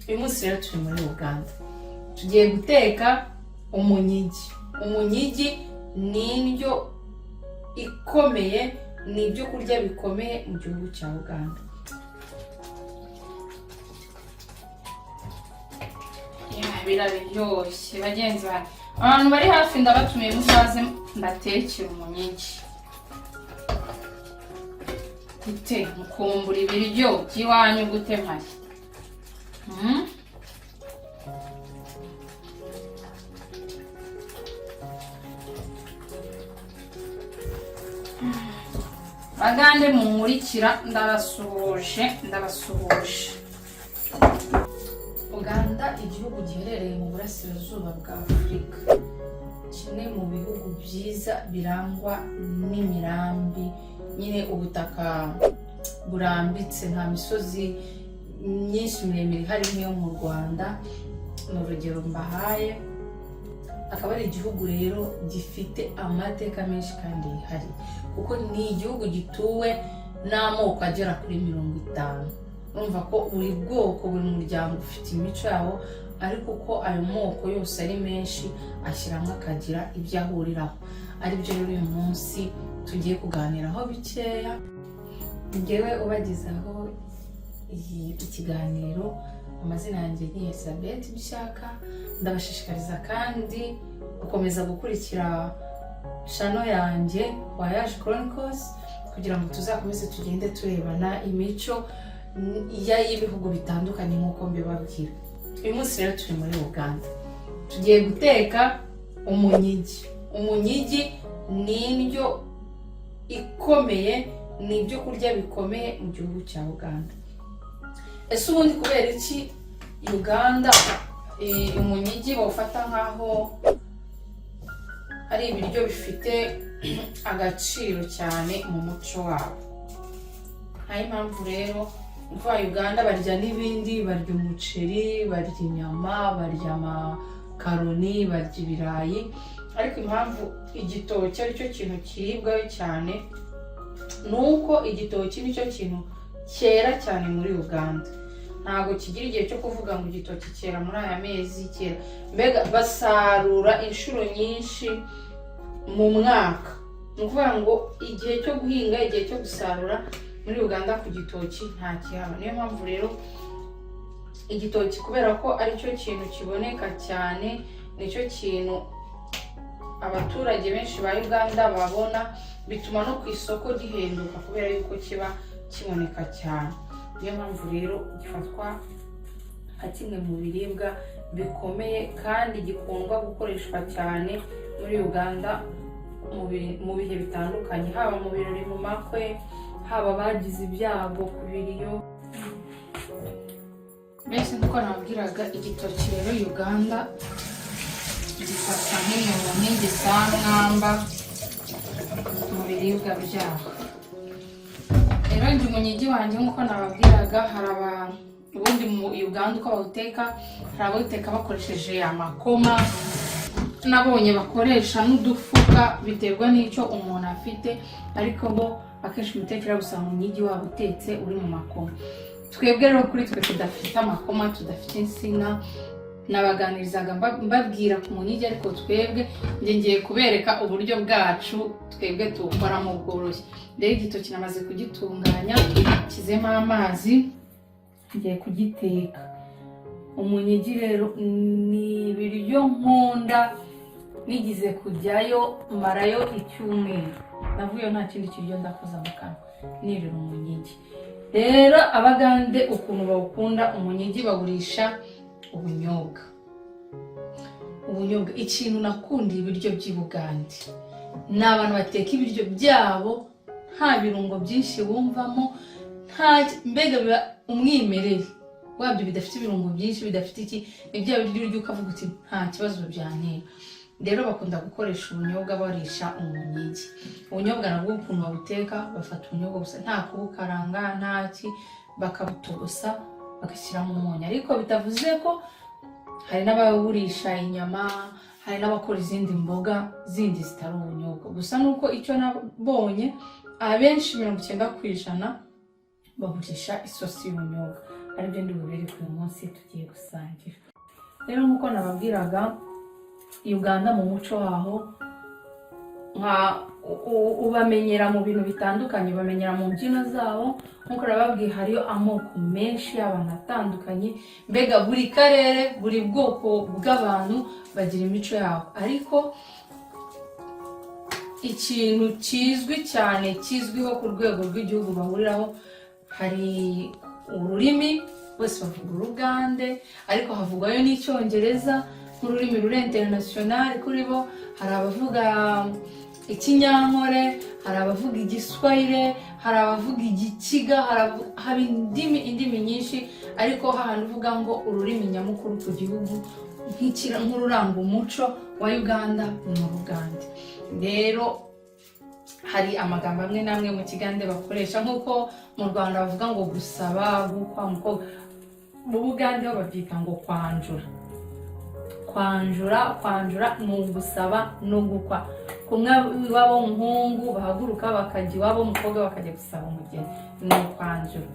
uyu munsi rero turi muri Uganda, tugiye guteka umunyigi ni indyo ikomeye, ni ibyo kurya bikomeye mu gihugu cya Uganda. Biraryoshye bagenzi banjye, abantu bari hafi ndabatumiye muzaze ndatekera umunyigi. Gute mukumbura ibiryo by'iwanyu gute mpari? Bagande mumurikira ndabasuhuje. Uganda igihugu giherereye mu burasirazuba bwa Afurika, kimwe mu bihugu byiza birangwa n'imirambi, nyine ubutaka burambitse, nta misozi myinshi miremire ihari nk'iyo mu Rwanda. Ni urugero mbahaye. Akaba ari igihugu rero gifite amateka menshi kandi yihariye, kuko ni igihugu gituwe n'amoko agera kuri 50. Urumva ko buri bwoko, buri muryango ufite imico yawo, ariko uko ayo moko yose ari menshi ashyiramo akagira ibyo ahuriraho. Aribyo rero uyu munsi tugiye kuganiraho bikeya. Njyewe ubagezaho ikiganiro, amazina yanjye ni Elizabeth Bishaka. Ndabashishikariza kandi gukomeza gukurikira channel yanjye Voyage Chronicles, kugira ngo tuzakomeze tugende turebana imico y'ibihugu bitandukanye nk'uko mbibabwira. Uyu munsi rero turi muri Uganda, tugiye guteka umunyigi ni indyo ikomeye, ni ibyo kurya bikomeye mu gihugu cya Uganda. Ese ubundi kubera iki Uganda umunyigi bawufata nkaho ari ibiryo bifite agaciro cyane mu muco wabo? Ntayo impamvu rero kuva Uganda barya n'ibindi, barya umuceri, barya inyama, barya amakaroni, barya ibirayi, ariko impamvu igitoki ari cyo kintu kiribwayo cyane nuko igitoki nicyo kintu cyera cyane muri Uganda. Ntabwo kigira igihe cyo kuvuga ngo igitoki cyera muri aya mezi cyera, mbega basarura inshuro nyinshi mu mwaka. Ni ukuvuga ngo igihe cyo guhinga, igihe cyo gusarura muri Uganda ku gitoki nta kihaba. Niyo mpamvu rero igitoki, kubera ko ari cyo kintu kiboneka cyane, nicyo kintu abaturage benshi ba Uganda babona, bituma no ku isoko gihenduka kubera yuko kiba kiboneka cyane. Niyo mpamvu rero gifatwa nka kimwe mu biribwa bikomeye kandi gikundwa gukoreshwa cyane muri Uganda mu bihe bitandukanye, haba mu birori, mu makwe, haba bagize ibyago ku biriyo. Mbese nkuko nabwiraga, igitoki rero Uganda gifatwa nk'inyama nk'igisamwamba mu biribwa byabo. Rero njye umunyigi wanjye nkuko nababwiraga, hari abantu ubundi mu Uganda uko bawuteka, hari abawuteka bakoresheje amakoma, nabonye bakoresha n'udufuka, biterwa n'icyo umuntu afite, ariko bo akenshi umutekera gusa umunyigi wabo utetse uri mu makoma. Twebwe rero kuri twe tudafite amakoma, tudafite insina, nabaganirizaga mbabwira ku munyigi, ariko twebwe ngiye kubereka uburyo bwacu twebwe tuwukoramo bworoshye. Rero igitoki namaze kugitunganya, kizemo amazi, ngiye kugiteka. Umunyigi rero ni ibiryo nkunda, nigize kujyayo marayo icyumweru, navuyeyo nta kindi kiryo ndakoza mu kanwa, nirira umunyigi. Rero Abagande ukuntu bawukunda umunyigi, bagurisha ubunyobwa. Ikintu nakundiye ibiryo by'i Bugande, ni abantu bateka ibiryo byabo nta birungo byinshi bumvamo, mbega biba umwimerere wabyo, bidafite ibirungo byinshi, bidafite iki, ni bya biryo urya ukavuga uti nta kibazo byantera. Rero bakunda gukoresha ubunyobwa barisha umunyigi. Ubunyobwa nabwo ukuntu babuteka, bafata ubunyobwa gusa nta kubukaranga, nta ki, bakabutogosa bagashyiramo umunyu. Ariko bitavuze ko hari n'ababurisha inyama, hari n'abakora izindi mboga zindi zitari ubunyobwa. Gusa nuko icyo nabonye, abenshi 90% baburisha isosi y'ubunyobwa. aribyo ndi bubere ku munsi tugiye gusangira. Rero nkuko nababwiraga, Uganda mu muco waho ubamenyera mu bintu bitandukanye, ubamenyera mu mbyino zabo. Nkuko nababwiye hariyo amoko menshi y'abantu atandukanye, mbega buri karere buri bwoko bw'abantu bagira imico yabo. Ariko ikintu kizwi cyane kizwiho ku rwego rw'igihugu bahuriraho, hari ururimi, bose bavuga Urugande ariko havugwayo n'icyongereza nk'ururimi ruri international kuri bo. Hari abavuga Ikinyankore, hari abavuga Igiswahili, hari abavuga Igikiga, haba indimi nyinshi, ariko hahandi uvuga ngo ururimi nyamukuru ku gihugu nk'ururanga umuco wa Uganda ni Urugande. Rero hari amagambo amwe n'amwe mu Kigande bakoresha, nk'uko mu Rwanda bavuga ngo gusaba, gukwa, mu Bugande babyita ngo kwanjura. Kwanjura ni ugusaba no gukwa. Kumwe iwabo w'umuhungu bahaguruka bakajya iwabo w'umukobwa bakajya gusaba umugeni, ni ukwanjura.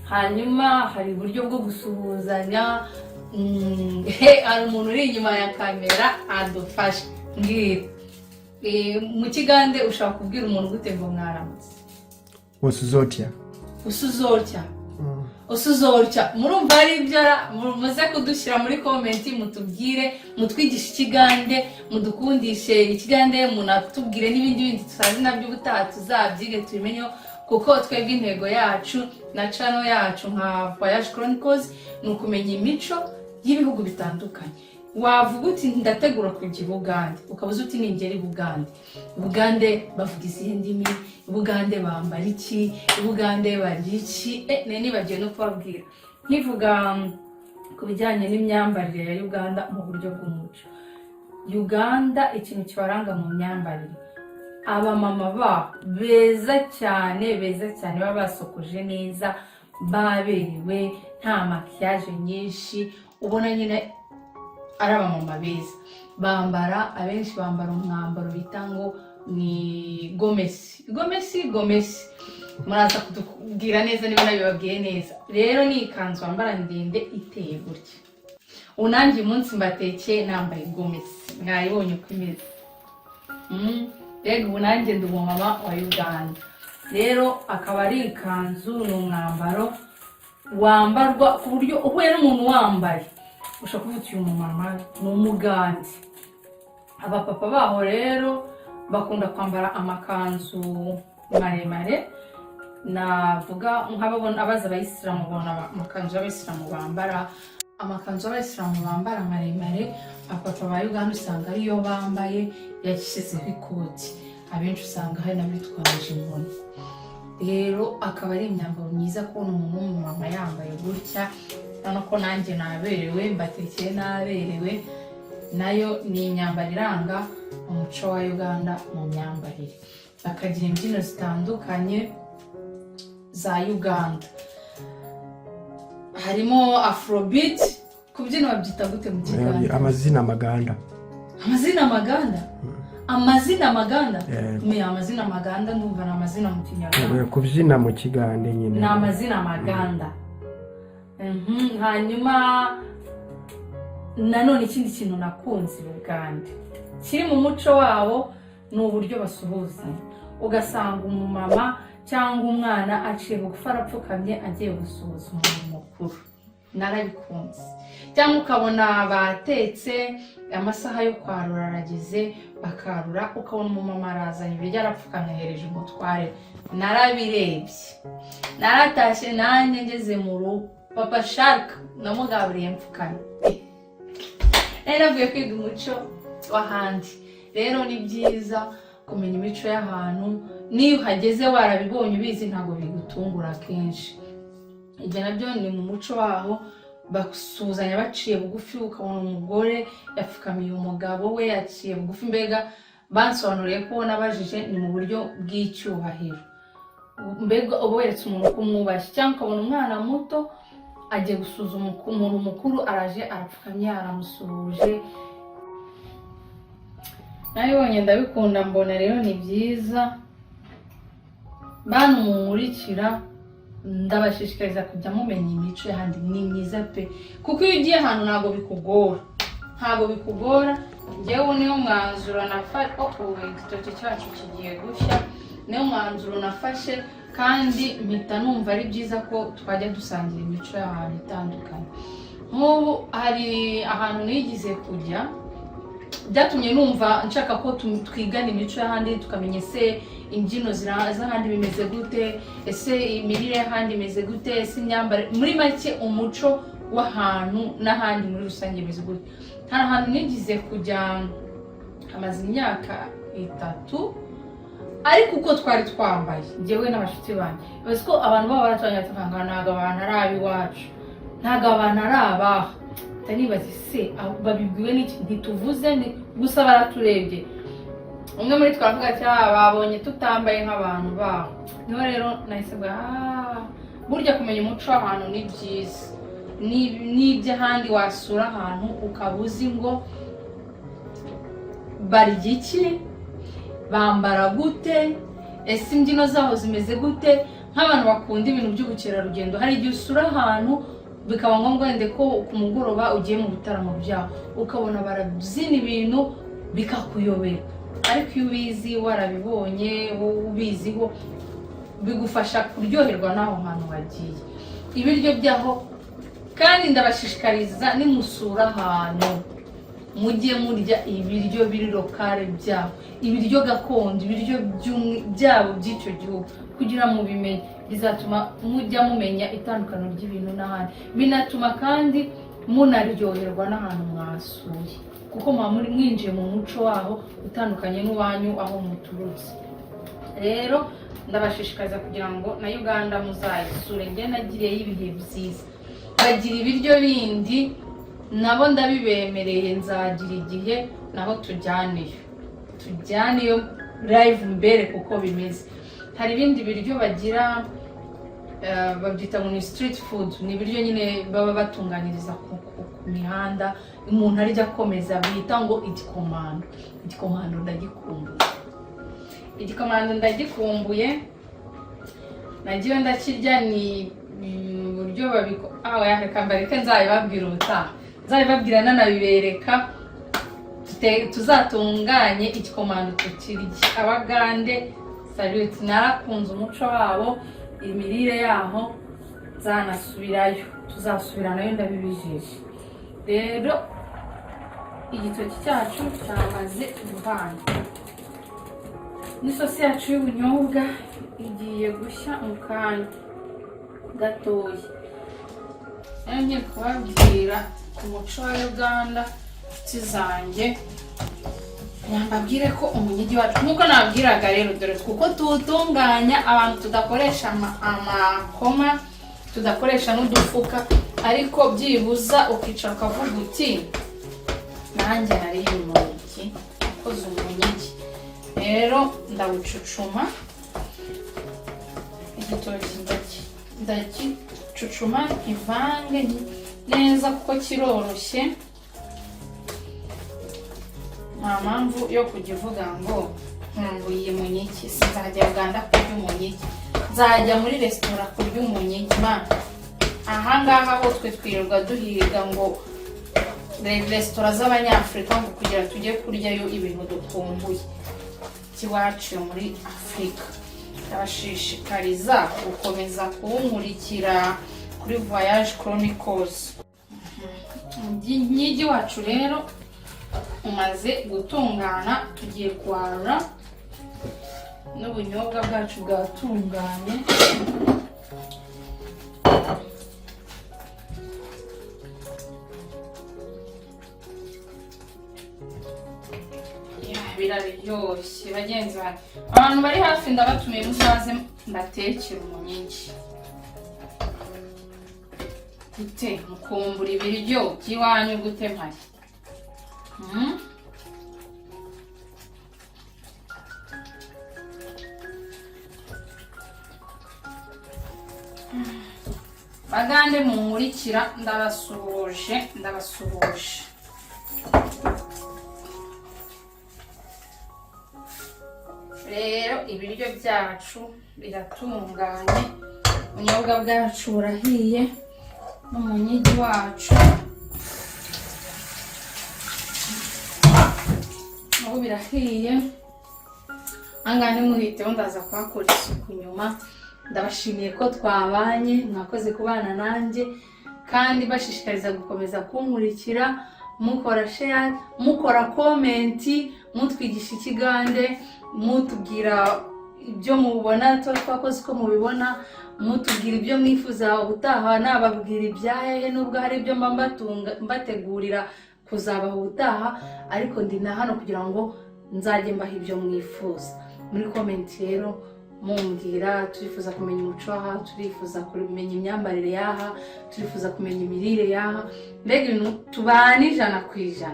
Hanyuma hari uburyo bwo gusuhuzanya. Hari umuntu uri inyuma ya kamera adufasha mbwira. Mu Kigande ushaka kubwira umuntu gute ngo mwaramutse? Usuzorya. Murumva ari ibyara, muze kudushyira muri comment mutubwire, mutwigishe Ikigande, mudukundishe Ikigande, munatubwire n'ibindi tutazi nabyo ubutaha tuzabyige tubimenye, kuko twebwe intego yacu na channel yacu nka Voyage Chronicles ni ukumenya imico y'ibihugu bitandukanye. Wavuga uti ndategura kujya Bugande, ukabuza uti ningera Bugande bavuga izihe ndimi, Bugande bambara iki, Bugande barya iki. Nibagiwe no kubabwira nkivuga ku bijyanye n'imyambarire ya Uganda mu buryo bw'umuco. Uganda ikintu kibaranga mu myambarire, abamama baho beza cyane baba basokoje neza, baberewe, nta makiyaje nyinshi, ubona nyine ari abamama beza. Abenshi bambara umwambaro bita ngo ni gomesi. Muraza kutubwira neza niba nabibabwiye neza. Rero ni ikanzu bambara ndende iteye gutya. Unanjye umunsi mbatekeye nambaye gomesi, mwayibonye uko imeze. Rego unanjye ndi umumama wa Uganda. Rero akaba ari ikanzu, ni umwambaro wambarwa ku buryo uhuye n'umuntu wambaye ushaka kuvuga uyu mumama ni Umugande. Abapapa baho rero bakunda kwambara amakanzu maremare. Navuga nk'ababona abaza abayisilamu babona amakanzu y'abayisilamu bambara, amakanzu y'abayisilamu bambara maremare. Abapapa ba Uganda usanga ariyo bambaye yashyizeho ikoti, abenshi usanga hari n'abitwaje inkoni. Rero akaba ari imyambaro myiza kubona umuntu w'umumama yambaye gutya. Urabona ko nanjye naberewe, mbatekeye naberewe. Nayo ni imyambaro iranga umuco wa Uganda mu myambarire. Bakagira imbyino zitandukanye za Uganda, harimo Afrobeat. Kubyina babyita gute mu Kiganda? Amazina Maganda. Amazina Maganda ndumva na amazina mu Kinyarwanda. Kubyina mu Kigande nyine ni amazina Maganda. Hanyuma nanone ikindi kintu nakunze Uganda kiri mu muco wabo ni uburyo basuhuzanya. Ugasanga umumama cyangwa umwana aciye bugufi arapfukamye agiye gusuhuza umuntu mukuru, narabikunze. Cyangwa ukabona batetse amasaha yo kwarura arageze, bakarura, ukabona umumama arazanye ibiryo arapfukamye ahereje umutware. Narabirebye, naratashye nanjye ngeze mu rugo, Papa Shark namugaburiye mfukanye. Navuye kwiga umuco w'ahandi. Rero ni byiza kumenya imico y'ahantu, niyo uhageze warabibonye ubizi ntabwo bigutungura kenshi. Ibyo nabyo ni mu muco waho, basuhuzanya baciye bugufi. Ukabona umugore yapfukamiye umugabo we yaciye bugufi. Mbega bansobanuriye ko nabajije ni mu buryo bw'icyubahiro, mbega uberetse umuntu kumwubashye. Cyangwa ukabona umwana muto agiye gusuzuma umuntu mukuru, araje arapfukamye aramusuhuje. Nabibonye ndabikunda, mbona rero ni byiza bantu munkurikira ndabashishikariza kujya mumenya imico y'ahandi, ni myiza pe, kuko iyo ugiye ahantu ntabwo bikugora. Njyewe niyo mwanzuro nafashe, igitoki cyacu kigiye gushya, niyo mwanzuro nafashe, kandi mpita numva ari byiza ko twajya dusangira imico y'ahantu itandukanye. Nk'ubu hari ahantu nigize kujya, byatumye numva nshaka ko twigana imico y'ahandi, tukamenya ese imbyino z'ahandi bimeze gute, ese imirire y'ahandi imeze gute, ese imyambaro, muri make umuco w'ahantu n'ahandi muri rusange bimeze gute. Hari ahantu nigize kujya amaze imyaka 3, ariko uko twari twambaye njyewe n'abashuti banjye, bazi ko abantu baba baratwanya tukanga ntago abantu ari abiwacu, ntago abantu ari abaha. Tanibaza se babibwiwe n'iki, ntituvuze gusa baraturebye. Umwe muri twavuga ati babonye tutambaye nk'abantu baho. Niho rero nahise burya kumenya umuco w'abantu ni byiza. N'iby'ahandi wasura ahantu ukaba uzi ngo barya iki, bambara gute, ese imbyino zaho zimeze gute. Nk'abantu bakunda ibintu by'ubukerarugendo, hari igihe usura ahantu bikaba ngombwa wende ko ku mugoroba ugiye mu bitaramo byabo ukabona barabyina ibintu bikakuyobera, ariko iyo ubizi warabibonye ubiziho bigufasha kuryoherwa n'aho hantu wagiye. Ibiryo byaho kandi ndabashishikariza, nimusura ahantu mujye murya ibiryo biri lokale byabo, ibiryo gakondo, ibiryo byabo by'icyo gihugu, kugira mu bimenye. Bizatuma mujya mumenya itandukano ry'ibintu n'ahandi, binatuma kandi munaryoherwa n'ahantu mwasuye, kuko muba mwinjiye mu muco waho utandukanye n'uwanyu aho muturutse. Rero ndabashishikariza kugira ngo na Uganda muzayisure. Njye nagiriyeyo ibihe byiza, bagira ibiryo bindi nabo ndabibemereye, nzagira igihe naho tujyaneyo live mbere kuko bimeze. Hari ibindi biryo bagira babyita ngo ni street food, ni ibiryo nyine baba batunganyiriza ku mihanda, umuntu arya akomeza, bita ngo igikomando. Ndagikumbuye, nagiye ndakirya. Ni uburyo yakambarika, nzabibabwira ubutaha, nzabibabwira nanabibereka. Tuzatunganye igikomando tukirya. Abagande salute, narakunze umuco wabo, imirire yaho, zanasubirayo, tuzasubiranayo ndabibijeje. Rero igitoki cyacu cyamaze kuvanga, n'isosi yacu y'ubunyobwa igiye gushya mu kanya gatoya. Ngiye kubabwira ku muco wa Uganda, inshuti zanjye, nyambabwire ko umunyigi wacu nkuko nabwiraga rero, dore kuko tuwutunganya abantu tudakoresha amakoma, tudakoresha n'udufuka, ariko byibuza ukicara ukavuga uti nanjye nariye umunyigi, nakoze umunyigi. Rero ndawucucuma, igitoki ndagicucuma nkivange neza kuko kiroroshye. Nta mpamvu yo kugivuga ngo nkumbuye umunyigi, sinzajya Uganda kurya umunyigi, nzajya muri resitora kurya umunyigi. Ahangaha ho twe twirirwa duhiga ngo resitora z'abanyafurika ngo kugira tujye kuryayo ibintu dukumbuye kiwacu muri Afurika. Ndabashishikariza gukomeza kuwunkurikira kuri Voyage Chronicles. Umunyigi wacu rero umaze gutungana, tugiye kwarura n'ubunyobwa bwacu bwatunganye. Biraryoshye bagenzi banjye, abantu bari hafi ndabatumiye muzaze mbatekere umunyigi. Gute mukumbura ibiryo by'iwanyu gute mpari? Bagande munkurikira, ndabasuhuje. Rero ibiryo byacu biratunganye, ubunyobwa bwacu burahiye n'umunyigi wacu nabo birahiye. Angane muhiteho ndaza kuhakora isuku nyuma. Ndabashimiye ko twabanye, mwakoze kubana nanjye kandi bashishikariza gukomeza kunkurikira, mukora share, mukora comment, mutwigisha ikigande, mutubwira ibyo mubona twakoze uko mubibona, mutubwira ibyo mwifuza ubutaha nababwira ibyahehe nubwo hari ibyo mbategurira kuzabaha ubutaha, ariko ndi na hano kugira ngo nzajye mbaha ibyo mwifuza. Muri comment rero mumbwira, turifuza kumenya umuco aha, turifuza kumenya imyambarire yaha, turifuza kumenya imirire yaha, mbega ibintu tubana 100%.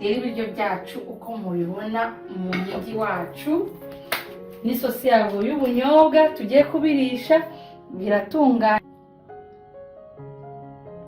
Rero ibiryo byacu uko mubibona mu munyigi wacu n'isosi yabo y'ubunyobwa tugiye kubirisha biratunganye.